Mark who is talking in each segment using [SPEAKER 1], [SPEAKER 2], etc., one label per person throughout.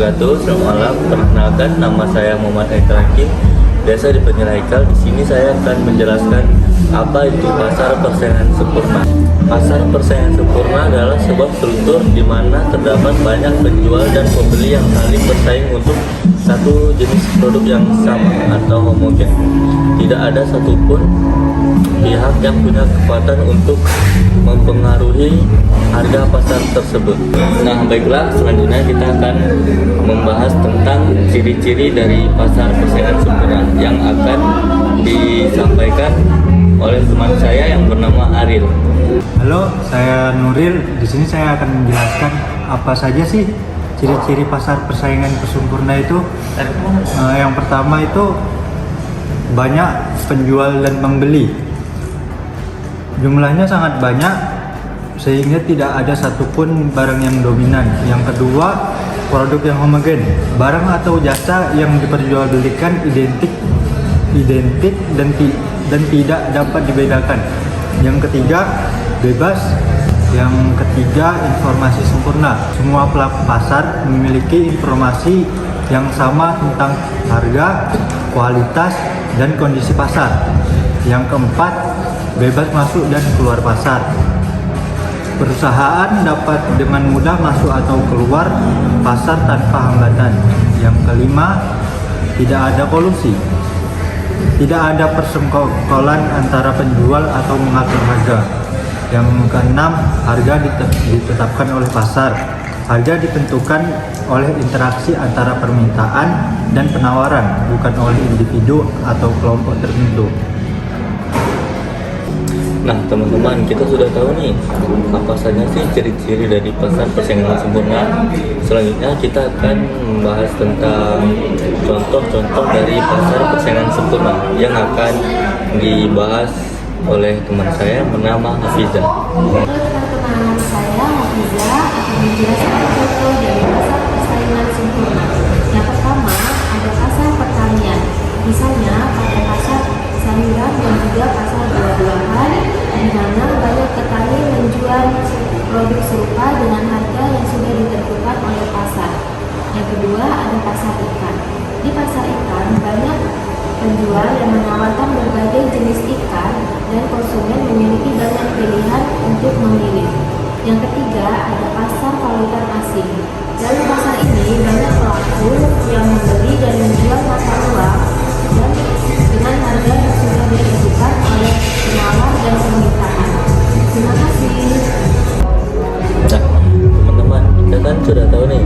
[SPEAKER 1] wabarakatuh. Selamat malam. Perkenalkan, nama saya Muhammad Haikal Hakim, biasa dipanggil Haikal. Di sini saya akan menjelaskan apa itu pasar persaingan sempurna. Pasar persaingan sempurna adalah sebuah struktur di mana terdapat banyak penjual dan pembeli yang saling bersaing untuk satu jenis produk yang sama atau homogen. Tidak ada satupun pihak yang punya kekuatan untuk mempengaruhi harga pasar tersebut. Nah, baiklah, selanjutnya kita akan membahas tentang ciri-ciri dari pasar persaingan sempurna yang akan disampaikan oleh teman saya yang bernama Aril.
[SPEAKER 2] Halo, saya Nuril. Di sini saya akan menjelaskan apa saja sih ciri-ciri pasar persaingan sempurna itu. Yang pertama itu banyak penjual dan pembeli. Jumlahnya sangat banyak sehingga tidak ada satupun barang yang dominan. Yang kedua, produk yang homogen. Barang atau jasa yang diperjualbelikan identik dan tidak dapat dibedakan. Yang ketiga, bebas. Yang ketiga, informasi sempurna. Semua pelaku pasar memiliki informasi yang sama tentang harga, kualitas, dan kondisi pasar. Yang keempat, bebas masuk dan keluar pasar. Perusahaan dapat dengan mudah masuk atau keluar pasar tanpa hambatan. Yang kelima, tidak ada kolusi. Tidak ada persekongkolan antara penjual atau mengatur harga. Yang keenam, harga ditetapkan oleh pasar. Harga ditentukan oleh interaksi antara permintaan dan penawaran, bukan oleh individu atau kelompok tertentu.
[SPEAKER 1] Nah, teman-teman, kita sudah tahu nih apa saja sih ciri-ciri dari pasar persaingan sempurna. Selanjutnya kita akan membahas tentang contoh-contoh dari pasar persaingan sempurna yang akan dibahas oleh teman saya bernama Hafiza.
[SPEAKER 3] Teman-teman, saya Hafiza akan menjelaskan contoh dari pasar persaingan sempurna. Yang pertama, ada pasar pertanian. Misalnya pada pasar sayuran dan juga pasar buah-buahan, di mana banyak petani menjual produk serupa dengan harga yang sudah ditentukan oleh pasar. Yang kedua, ada pasar ikan. Di pasar ikan banyak penjual yang menawarkan berbagai jenis ikan dan konsumen memiliki banyak pilihan untuk memilih. Yang ketiga, ada pasar valuta asing. Dalam pasar ini banyak pelaku yang membeli dan menjual mata uang dan dengan harga yang sudah ditentukan oleh penawar dan permintaan. Terima kasih.
[SPEAKER 1] Nah, teman-teman, kita kan sudah tahu nih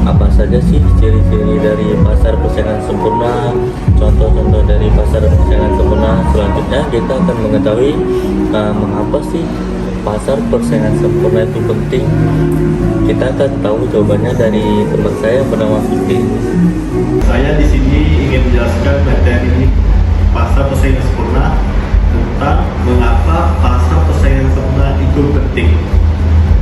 [SPEAKER 1] apa saja sih ciri-ciri dari pasar persaingan sempurna, contoh-contoh dari pasar persaingan sempurna. Selanjutnya kita akan mengetahui mengapa sih pasar persaingan sempurna itu penting. Kita akan tahu jawabannya dari teman saya bernama Fikri.
[SPEAKER 4] Saya di sini ingin menjelaskan materi pasar persaingan sempurna tentang mengapa pasar persaingan sempurna itu penting.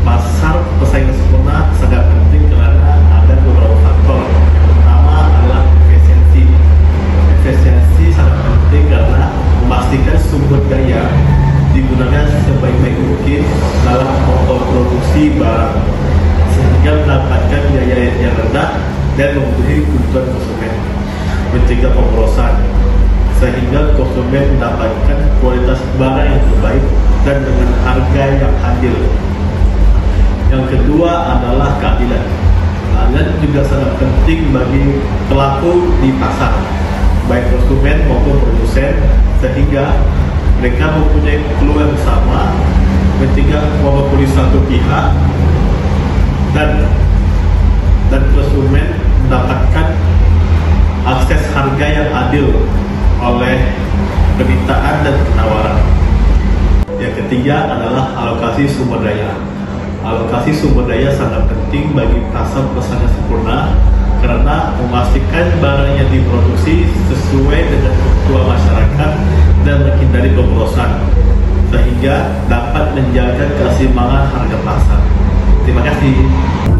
[SPEAKER 4] Pasar persaingan sempurna sangat penting karena ada beberapa faktor. Yang pertama adalah efisiensi. Efisiensi sangat penting karena memastikan sumber daya digunakan sebaik-baik mungkin dalam memproduksi barang sehingga mendapatkan biaya yang rendah dan memenuhi kebutuhan konsumen, mencegah pemborosan sehingga konsumen mendapatkan kualitas barang yang terbaik dan dengan harga yang adil. Yang kedua adalah keadilan. Keadilan juga sangat penting bagi pelaku di pasar, baik konsumen maupun produsen, sehingga mereka mempunyai peluang yang sama, mencegah monopoli satu pihak dan konsumen mendapatkan akses harga yang adil oleh permintaan dan penawaran. Yang ketiga adalah alokasi sumber daya. Alokasi sumber daya sangat penting bagi pasar persaingan sempurna karena memastikan barang yang diproduksi sesuai dengan kebutuhan masyarakat dan menghindari pemborosan sehingga dapat menjaga keseimbangan harga pasar. Terima kasih.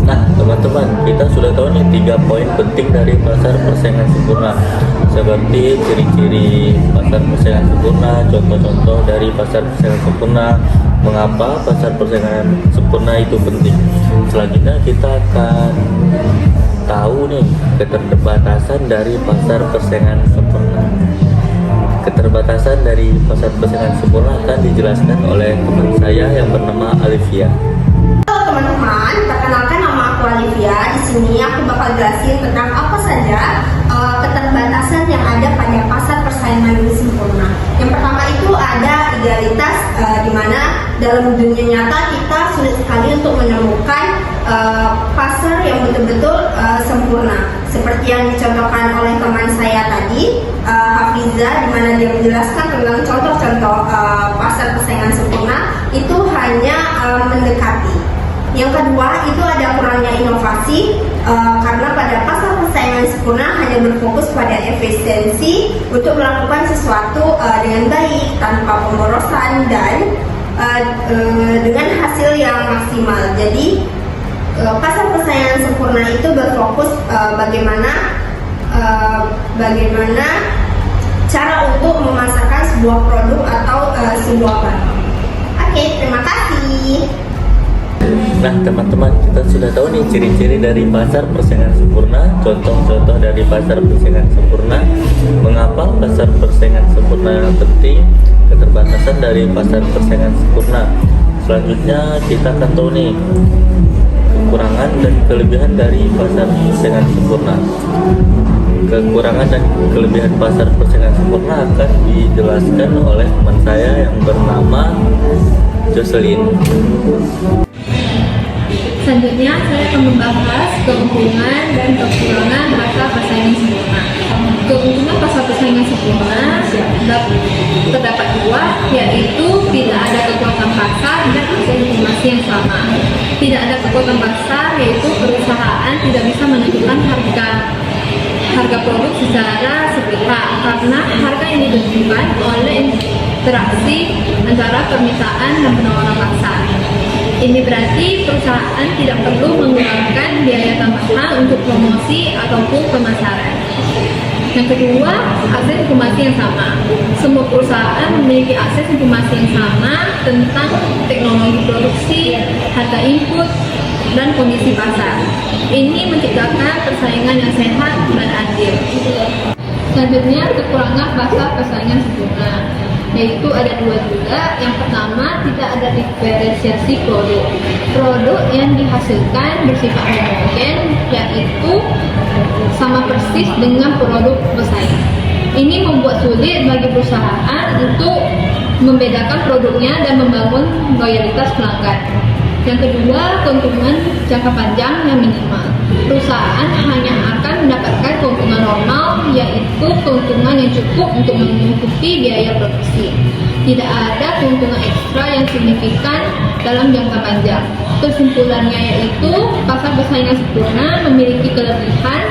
[SPEAKER 1] Nah, teman-teman, kita sudah tahu nih 3 poin penting dari pasar persaingan sempurna, seperti ciri-ciri pasar persaingan sempurna, contoh-contoh dari pasar persaingan sempurna, mengapa pasar persaingan sempurna itu penting. Selanjutnya kita akan tahu nih keterbatasan dari pasar persaingan sempurna. Keterbatasan dari pasar persaingan sempurna akan dijelaskan oleh teman saya yang bernama Alivia.
[SPEAKER 5] Halo teman-teman, perkenalkan nama aku Alivia. Di sini aku bakal jelasin tentang apa saja keterbatasan yang ada pada pasar persaingan sempurna. Yang pertama itu ada idealitas, di mana dalam dunia nyata kita sulit sekali untuk menemukan pasar yang betul-betul sempurna. Seperti yang dicontohkan oleh teman saya tadi, Hafiza, di mana dia menjelaskan tentang contoh-contoh pasar persaingan sempurna itu hanya mendekati. Yang kedua itu ada kurangnya inovasi, karena pada pasar persaingan sempurna hanya berfokus pada efisiensi untuk melakukan sesuatu dengan baik tanpa pemborosan dan dengan hasil yang maksimal. Jadi pasar persaingan sempurna itu berfokus bagaimana cara untuk memasarkan sebuah produk atau sebuah barang. Oke, terima kasih.
[SPEAKER 1] Nah teman-teman, kita sudah tahu nih ciri-ciri dari pasar persaingan sempurna, contoh-contoh dari pasar persaingan sempurna, mengapa pasar persaingan sempurna penting, keterbatasan dari pasar persaingan sempurna. Selanjutnya kita akan tahu nih kekurangan dan kelebihan dari pasar persaingan sempurna. Kekurangan dan kelebihan pasar persaingan sempurna akan dijelaskan oleh teman saya yang bernama Jocelyn.
[SPEAKER 6] Selanjutnya saya akan membahas keuntungan dan kekurangan pasar persaingan sempurna. Keuntungan pasar persaingan sempurna terdapat dua, yaitu tidak ada kekuatan pasar dan akses informasi yang sama. Tidak ada kekuatan pasar, yaitu perusahaan tidak bisa menentukan harga produk secara sepihak karena harga yang ditentukan oleh interaksi antara permintaan dan penawaran pasar. Ini berarti perusahaan tidak perlu menggunakan biaya tambahan untuk promosi ataupun pemasaran. Yang kedua, akses informasi yang sama. Semua perusahaan memiliki akses informasi yang sama tentang teknologi produksi, harga input, dan kondisi pasar. Ini menciptakan persaingan yang sehat dan adil. Selanjutnya, kekurangan pasar persaingan sempurna, yaitu ada dua juga. Yang pertama, tidak ada diferensiasi produk. Produk yang dihasilkan bersifat homogen, yaitu sama persis dengan produk pesaing. Ini membuat sulit bagi perusahaan untuk membedakan produknya dan membangun loyalitas pelanggan. Yang kedua, keuntungan jangka panjang yang minimal. Perusahaan hanya akan mendapatkan keuntungan normal, yaitu keuntungan yang cukup untuk menutupi biaya produksi. Tidak ada keuntungan ekstra yang signifikan dalam jangka panjang. Kesimpulannya yaitu pasar persaingan sempurna memiliki kelebihan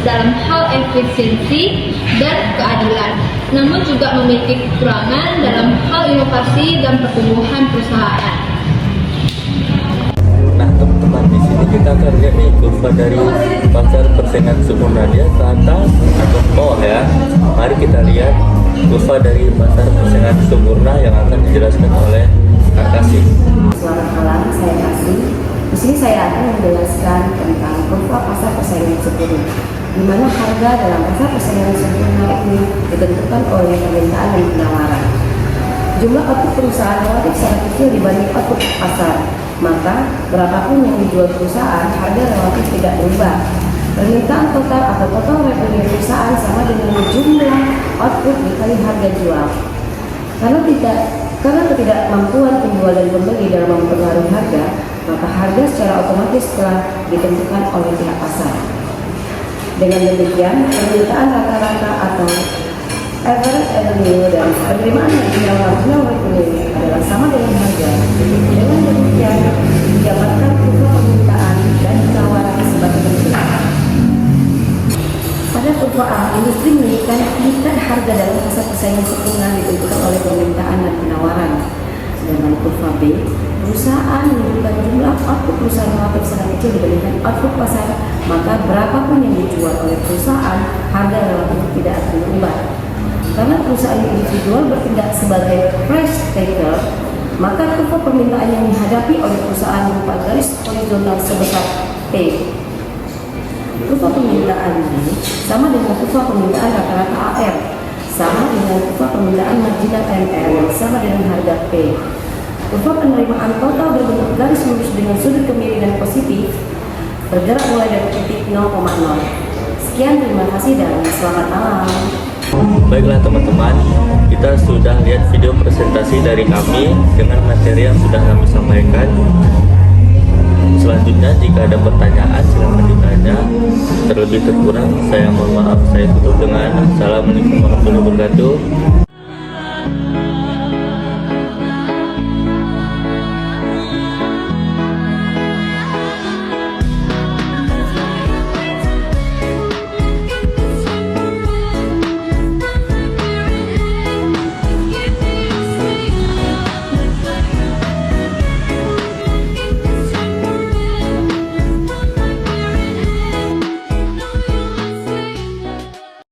[SPEAKER 6] dalam hal efisiensi dan keadilan, namun juga memiliki kekurangan dalam hal inovasi dan pertumbuhan perusahaan.
[SPEAKER 1] Nah teman-teman, di sini kita akan lihat nih kurva dari pasar persaingan sempurna, dia ke atas atau ke bawah ya. Mari kita lihat kurva dari pasar persaingan sempurna yang akan dijelaskan oleh Kak Kasih.
[SPEAKER 7] Selamat malam, saya Kasih. Di sini saya akan menjelaskan tentang kurva pasar persaingan sempurna, di mana harga dalam pasar persaingan sempurna ini ditentukan oleh permintaan dan penawaran. Jumlah output perusahaan relatif sangat kecil dibanding output pasar, maka berapapun yang dijual perusahaan, harga relatif tidak berubah. Permintaan total atau total revenue perusahaan sama dengan jumlah output dikali harga jual. Karena ketidakmampuan penjual dan pembeli dalam mempengaruhi harga, maka harga secara otomatis telah ditentukan oleh pihak pasar. Dengan demikian, permintaan rata-rata atau average revenue dan penerimaan yang marginal revenue adalah sama dengan harga. Dengan demikian, didapatkan kurva permintaan dan penawaran sebagai berikut. Pada kurva A, industri menunjukkan tingkat harga dalam pasar persaingan sempurna ditentukan oleh permintaan dan penawaran. Sedangkan kurva B, perusahaan menunjukkan jumlah output perusahaan relatif sangat kecil dibandingkan output pasar, maka berapapun yang dijual oleh perusahaan, harga relatif tidak akan berubah. Karena perusahaan individual bertindak sebagai price taker, maka kurva permintaan yang dihadapi oleh perusahaan berupa garis horizontal sebesar P. Kurva permintaan B sama dengan kurva permintaan rata-rata AR, sama dengan kurva permintaan marginal MR, sama dengan harga P. Kurva penerimaan total berbentuk garis lurus dengan sudut kemiri dan positif, bergerak mulai dari titik 0,0. Sekian, terima kasih dan selamat malam.
[SPEAKER 1] Baiklah teman-teman, kita sudah lihat video presentasi dari kami dengan materi yang sudah kami sampaikan. Selanjutnya jika ada pertanyaan silakan ditanya. Terlebih terkurang saya mohon maaf. Saya tutup dengan Assalamualaikum warahmatullahi wabarakatuh.